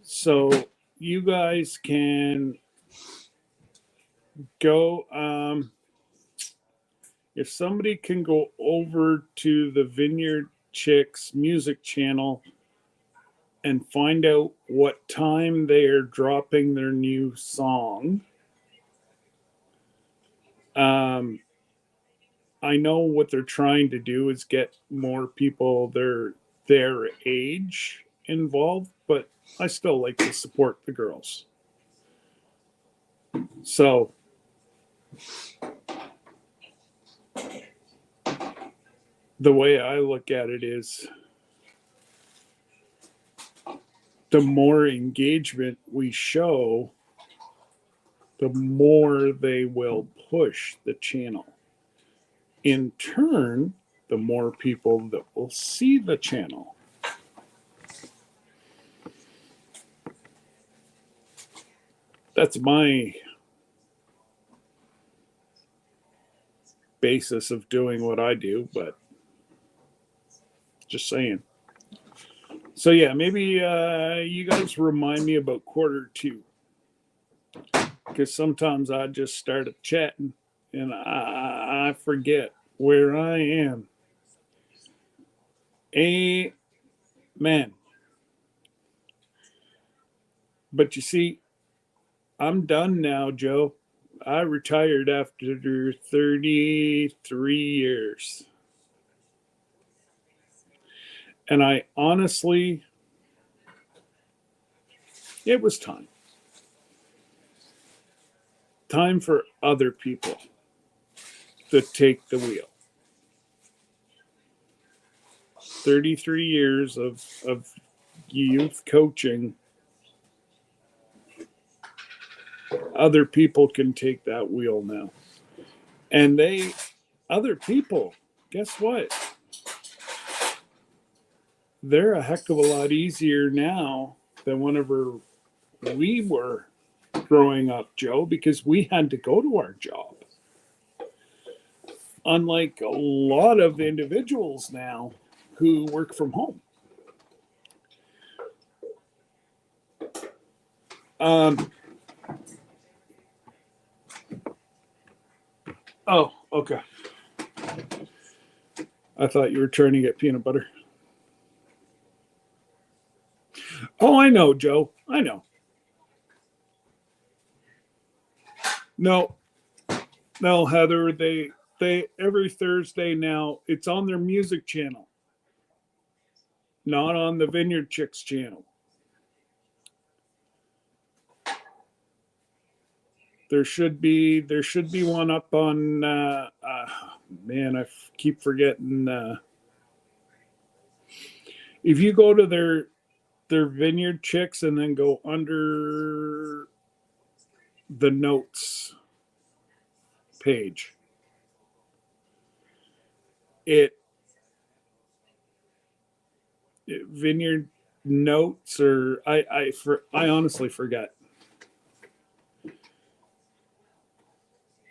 so you guys can go. If somebody can go over to the Vineyard Chicks music channel and find out what time they are dropping their new song. I know what they're trying to do is get more people their age involved, but I still like to support the girls. So the way I look at it is the more engagement we show, the more they will push the channel. In turn, the more people that will see the channel. That's my basis of doing what I do, but just saying. So yeah, maybe you guys remind me about 1:45, because sometimes I just start chatting and I forget where I am. Amen. But you see, I'm done now, Joe. I retired after 33 years. And I honestly, it was time. Time for other people to take the wheel. 33 years of youth coaching. Other people can take that wheel now. And other people, guess what? They're a heck of a lot easier now than whenever we were growing up, Joe, because we had to go to our job. Unlike a lot of individuals now who work from home. Oh, okay. I thought you were trying to get peanut butter. Oh, I know, Joe. I know. No, Heather. They every Thursday now. It's on their music channel, not on the Vineyard Chicks channel. There should be one up on. Man, I keep forgetting. If you go to their Vineyard Chicks and then go under the notes page, Vineyard Notes, or I honestly forget.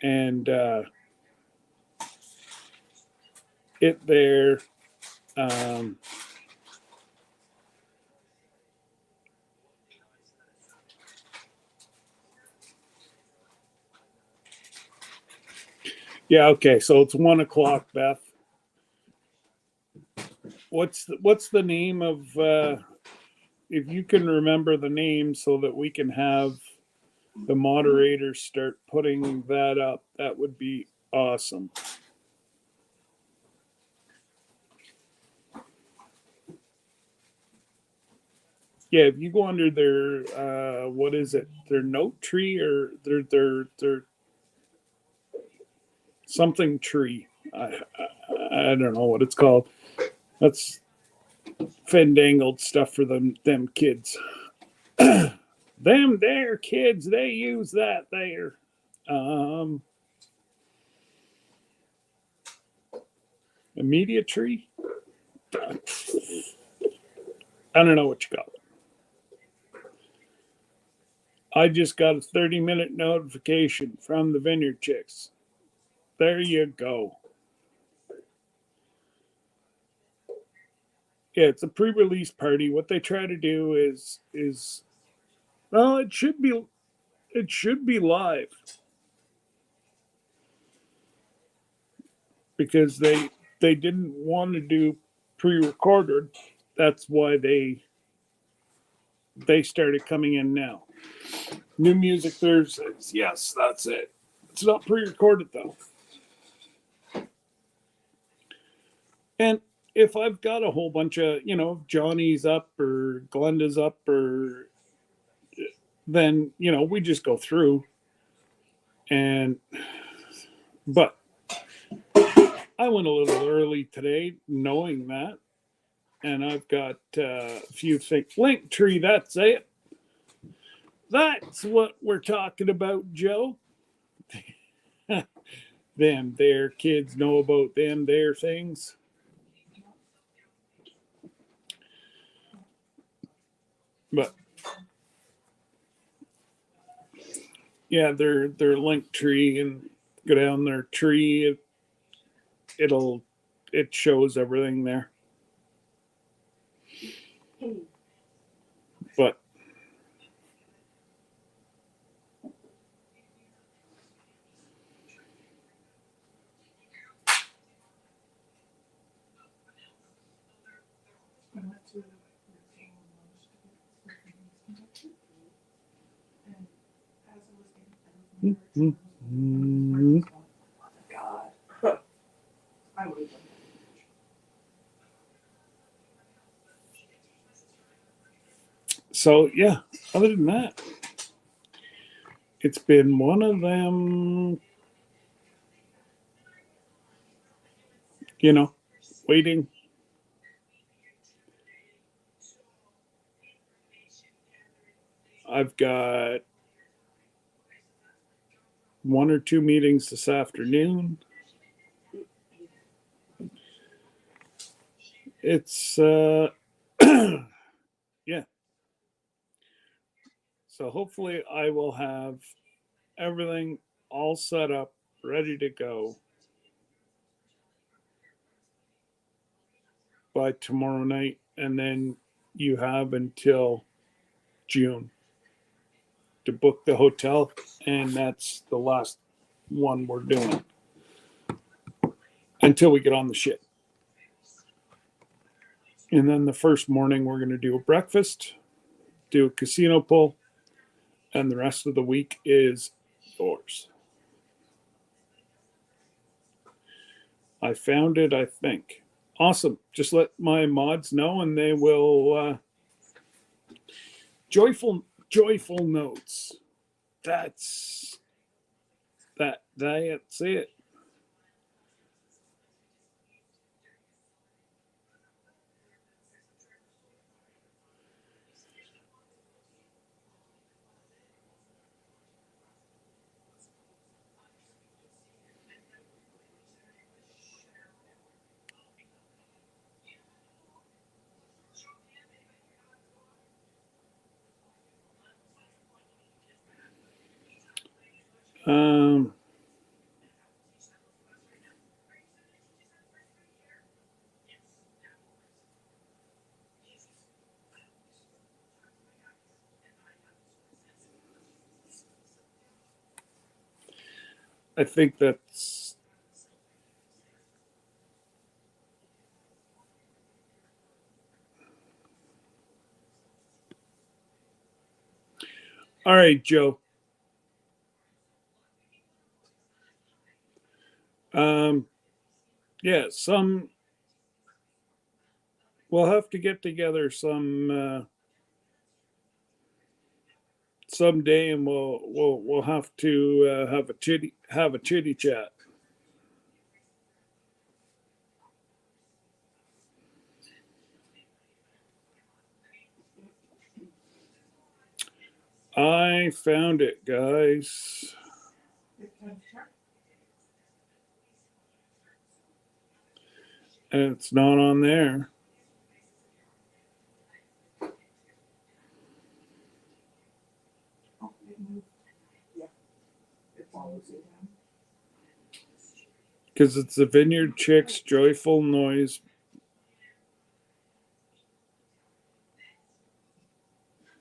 and it there. Yeah, okay. So it's 1 o'clock, Beth. What's the name of? If you can remember the name, so that we can have the moderators start putting that up, that would be awesome. Yeah, if you go under their what is it? Their note tree or their something tree. I don't know what it's called. That's fandangled stuff for them kids. Them there kids, they use that there. A media tree. I don't know what you call it. I just got a 30-minute notification from the Vineyard Chicks. There you go. Yeah, it's a pre-release party. What they try to do is well, it should be live because they didn't want to do pre-recorded. That's why they started coming in now. New Music Thursdays. Yes, that's it. It's not pre-recorded though. And if I've got a whole bunch of, Johnny's up or Glenda's up, or then, we just go through. But I went a little early today knowing that. And I've got a few things. Linktree, that's it. That's what we're talking about, Joe. Them there kids know about them there things. But yeah, their Linktree, and go down their tree. It shows everything there. But so yeah, other than that, it's been one of them, waiting. I've got 1 or 2 meetings this afternoon. It's yeah. So hopefully I will have everything all set up, ready to go by tomorrow night, and then you have until June to book the hotel, and that's the last one we're doing until we get on the ship. And then the first morning we're going to do a breakfast, do a casino pull, and the rest of the week is yours. I found it, I think. Awesome. Just let my mods know, and they will joyful notes. That's it. I think that's all right, Joe. Yeah, we'll have to get together someday, and we'll have to have a chitty chat. I found it, guys. And it's not on there. Oh, it moved. Yeah. It follows it down. Because it's the Vineyard Chicks Joyful Noise.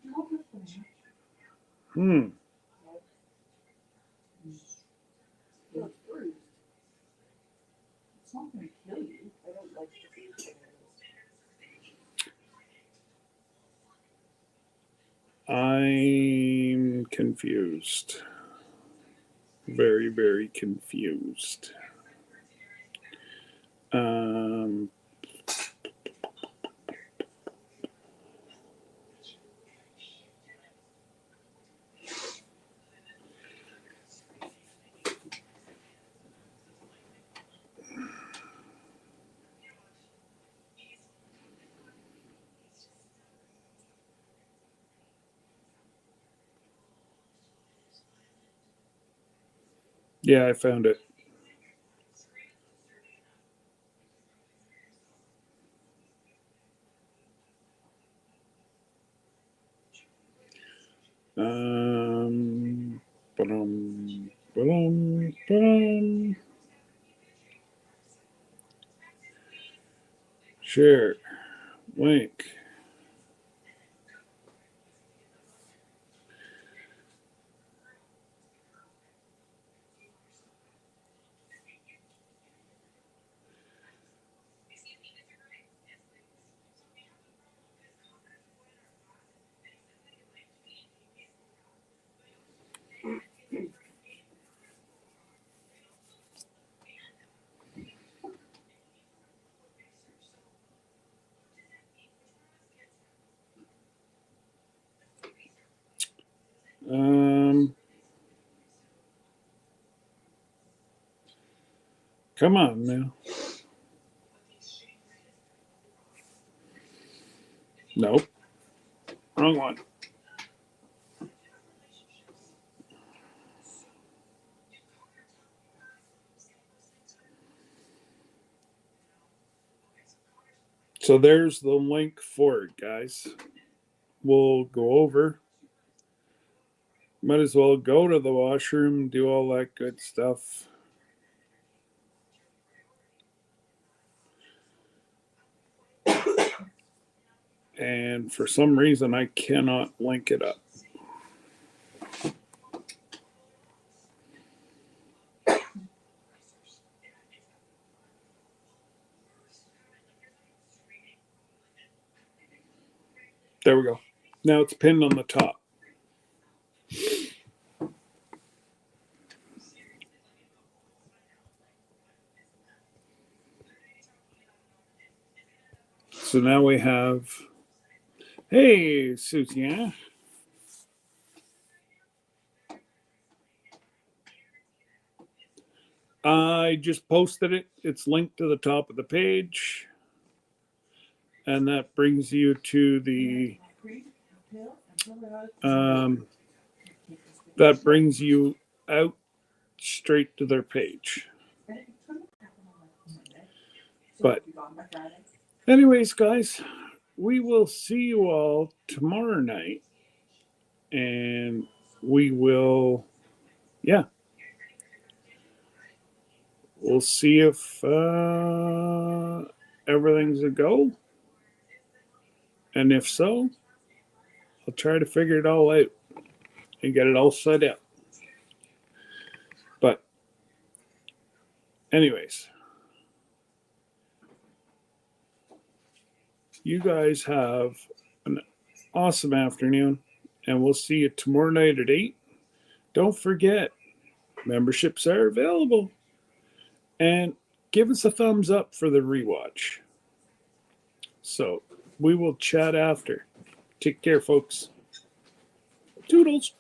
No, it's fine. Hmm. It's bruised. It's not going to kill you. I don't like to be killed. I'm confused. Very, very confused. Yeah, I found it. Ba-dum, ba-dum, ba-dum. Share. Link. Come on now. Nope. Wrong one. So there's the link for it, guys. We'll go over. Might as well go to the washroom, do all that good stuff. And for some reason, I cannot link it up. There we go. Now it's pinned on the top. So now we have, hey, Susie. I just posted it. It's linked to the top of the page. And that brings you to the, that brings you out straight to their page. But anyways, guys, we will see you all tomorrow night. And we will, yeah. We'll see if everything's a go. And if so, I'll try to figure it all out and get it all set up. But Anyways, you guys have an awesome afternoon, and we'll see you tomorrow night at 8. Don't forget, memberships are available. And give us a thumbs up for the rewatch. So we will chat after. Take care, folks. Toodles.